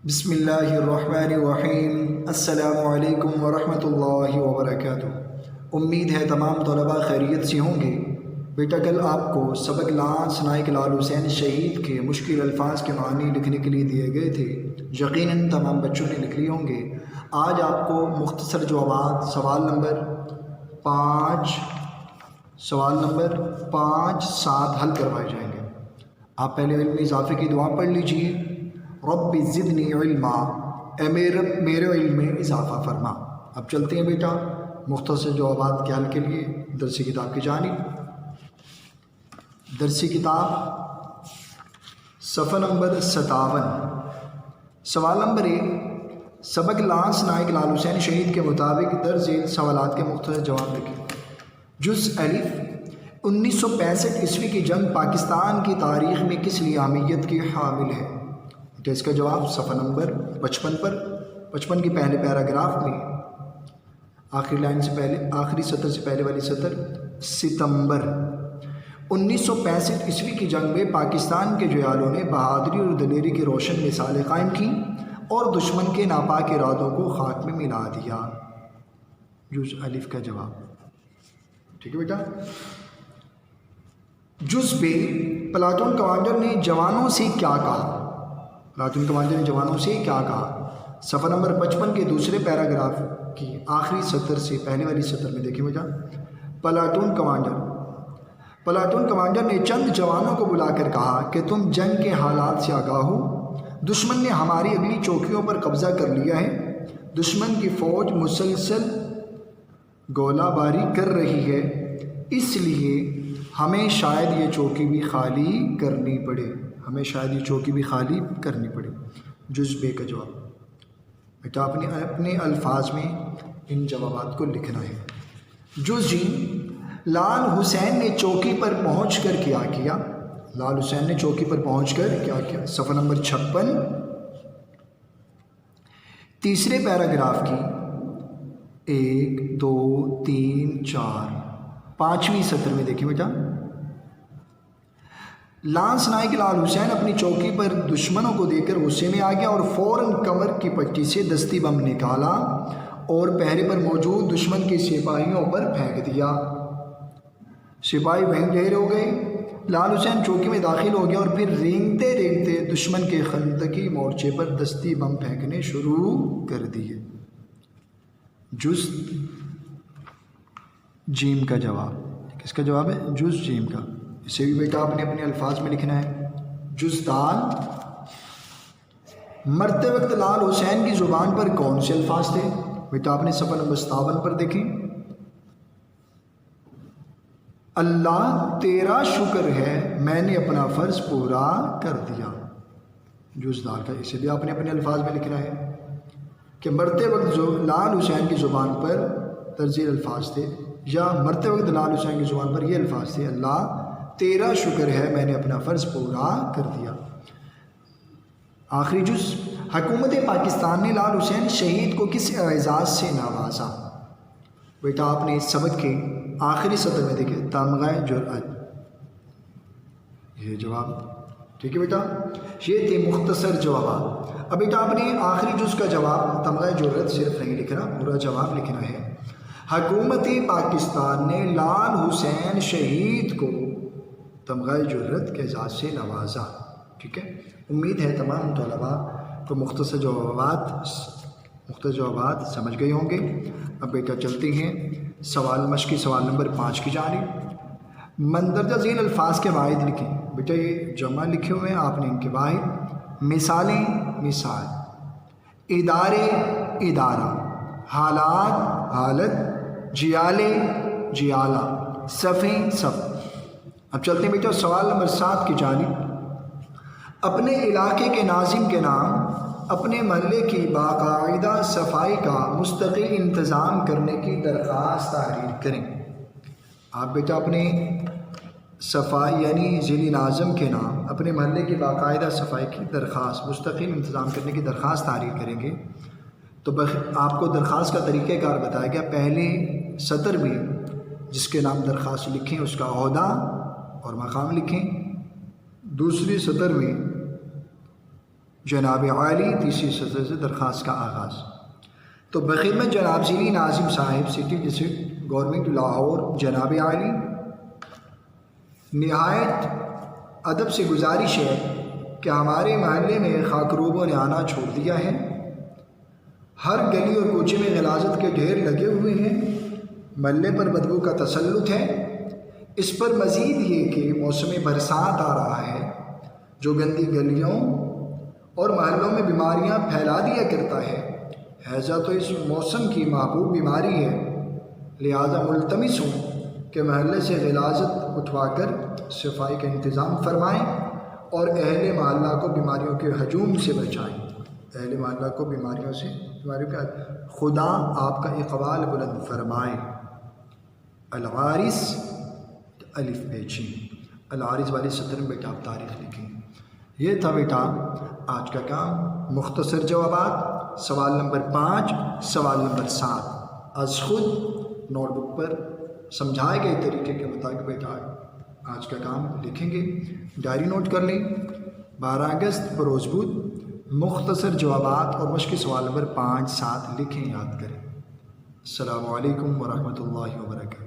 بسم اللہ الرحمن الرحیم۔ السلام علیکم ورحمۃ اللہ وبرکاتہ۔ امید ہے تمام طلباء خیریت سے ہوں گے۔ بیٹا کل آپ کو سبق لانس نائک لال حسین شہید کے مشکل الفاظ کے معنی لکھنے کے لیے دیے گئے تھے، یقیناً تمام بچوں نے لکھ لیے ہوں گے۔ آج آپ کو مختصر جوابات سوال نمبر 5 7 حل کروائے جائیں گے۔ آپ پہلے علم اضافے کی دعا پڑھ لیجئے، رب زدنی علما، اے میرے علم میں اضافہ فرما۔ اب چلتے ہیں بیٹا مختصر جوابات کے حل کے لیے درسی کتاب کی جانب۔ درسی کتاب صفحہ نمبر 57، سوال نمبر 1، سبق لانس نائک لال حسین شہید کے مطابق درج ذیل سوالات کے مختصر جواب لکھیں۔ جز الف، 1965 عیسوی کی جنگ پاکستان کی تاریخ میں کس لیے اہمیت کی حامل ہے؟ تو اس کا جواب صفحہ نمبر 55 کی پہلے پیراگراف میں آخری سطر سے پہلے والی سطر، ستمبر 1965 عیسوی کی جنگ میں پاکستان کے جیالوں نے بہادری اور دلیری کی روشن مثالیں قائم کی اور دشمن کے ناپاک ارادوں کو خاک میں ملا دیا۔ جز الف کا جواب ٹھیک ہے بیٹا۔ جز بے، پلاٹون کمانڈر نے جوانوں سے کیا کہا؟ پلاٹون کمانڈر نے جوانوں سے کیا کہا؟ صفحہ نمبر 55 کے دوسرے پیراگراف کی آخری سطر سے پہلے والی سطر میں دیکھیں بیٹا، پلاٹون کمانڈر نے چند جوانوں کو بلا کر کہا کہ تم جنگ کے حالات سے آگاہ ہو، دشمن نے ہماری اگلی چوکیوں پر قبضہ کر لیا ہے، دشمن کی فوج مسلسل گولہ باری کر رہی ہے، اس لیے ہمیں شاید یہ چوکی بھی خالی کرنی پڑے۔ جز بے کا جواب بیٹا اپنے الفاظ میں ان جوابات کو لکھنا ہے۔ جز جی، لال حسین نے چوکی پر پہنچ کر کیا کیا؟ لال حسین نے چوکی پر پہنچ کر کیا کیا؟ صفحہ نمبر 56 تیسرے پیراگراف کی 1 2 3 4 5ویں سطر میں دیکھیں بیٹا، لانس نائک لال حسین اپنی چوکی پر دشمنوں کو دیکھ کر غصے میں آ گیا اور فوراً کمر کی پٹی سے دستی بم نکالا اور پہرے پر موجود دشمن کے سپاہیوں پر پھینک دیا۔ سپاہی وہیں ڈھیر ہو گئے۔ لال حسین چوکی میں داخل ہو گیا اور پھر رینگتے رینگتے دشمن کے خندقی مورچے پر دستی بم پھینکنے شروع کر دیے۔ جز جیم کا جواب، کس کا جواب ہے؟ جز جیم کا۔ اسے بھی بیٹا آپ نے اپنے الفاظ میں لکھنا ہے۔ جز دال، مرتے وقت لال حسین کی زبان پر کون سے الفاظ تھے؟ بیٹا آپ نے صفحہ نمبر 57 پر دیکھیں، اللہ تیرا شکر ہے میں نے اپنا فرض پورا کر دیا۔ جز دال کا اسے بھی آپ نے اپنے الفاظ میں لکھنا ہے کہ مرتے وقت جو لال حسین کی زبان پر ترجیح الفاظ تھے، یا مرتے وقت لال حسین کی زبان پر یہ الفاظ تھے، اللہ تیرا شکر ہے میں نے اپنا فرض پورا کر دیا۔ آخری جز، حکومت پاکستان نے لال حسین شہید کو کس اعزاز سے نوازا؟ بیٹا آپ نے اس سبق کے آخری سطر میں دیکھیں، تمغہ جرأت، یہ جواب ٹھیک ہے بیٹا۔ یہ تھے مختصر جوابات۔ اب بیٹا آپ نے آخری جز کا جواب تمغہ جرأت صرف نہیں لکھنا، پورا جواب لکھنا ہے۔ حکومت پاکستان نے لال حسین شہید کو تمغہ جرأت کے اعزاز سے نوازا۔ ٹھیک ہے، امید ہے تمام طلباء کو مختصر جوابات سمجھ گئے ہوں گے۔ اب بیٹا چلتے ہیں مشقی سوال نمبر 5 کی جانب۔ مندرجہ ذیل الفاظ کے واحد لکھیں۔ بیٹا یہ جمع لکھے ہوئے ہیں، آپ نے ان کے واحد، مثالیں، مثال، ادارے، ادارہ، حالات، حالت، جیالے، جیالہ، صفیں، صف۔ اب چلتے ہیں بیٹا سوال نمبر 7 کی جانب۔ اپنے علاقے کے ناظم کے نام اپنے محلے کی باقاعدہ صفائی کا مستقل انتظام کرنے کی درخواست تحریر کریں۔ آپ بیٹا اپنے صفائی یعنی ذیلی ناظم کے نام اپنے محلے کی باقاعدہ صفائی کی درخواست، مستقل انتظام کرنے کی درخواست تحریر کریں گے۔ تو آپ کو درخواست کا طریقہ کار بتایا گیا۔ پہلے سطر میں جس کے نام درخواست لکھیں اس کا عہدہ اور مقام لکھیں، دوسری سطر میں جناب عالی تیسری سطح سے درخواست کا آغاز۔ تو بخدمت جناب ذیلی ناظم صاحب سٹی ڈسٹرکٹ گورنمنٹ لاہور جناب عالی، نہایت ادب سے گزارش ہے کہ ہمارے محلے میں خاکروبوں نے آنا چھوڑ دیا ہے۔ ہر گلی اور کوچے میں غلاظت کے ڈھیر لگے ہوئے ہیں، محلے پر بدبو کا تسلط ہے۔ اس پر مزید یہ کہ موسم برسات آ رہا ہے جو گندی گلیوں اور محلوں میں بیماریاں پھیلا دیا کرتا ہے۔ ہیضہ تو اس موسم کی محبوب بیماری ہے، لہذا ملتمس ہوں کہ محلے سے غلاظت اٹھوا کر صفائی کا انتظام فرمائیں اور اہل محلہ کو بیماریوں کے ہجوم سے بچائیں۔ اہل محلہ کو بیماریوں کا خدا آپ کا اقبال بلند فرمائے۔ العارض الف پیچی، العارض والی سطر میں بیٹا آپ تاریخ لکھیں۔ یہ تھا بیٹا آج کا کام، مختصر جوابات، سوال نمبر 5، سوال نمبر 7 از خود نوٹ بک پر سمجھائے گئے طریقے کے مطابق بیٹا آج کا کام لکھیں گے۔ ڈائری نوٹ کر لیں۔ 12 اگست بروز بود مختصر جوابات اور مشقی سوال نمبر 5، 7 لکھیں، یاد کریں۔ السلام علیکم ورحمۃ اللہ وبرکاتہ۔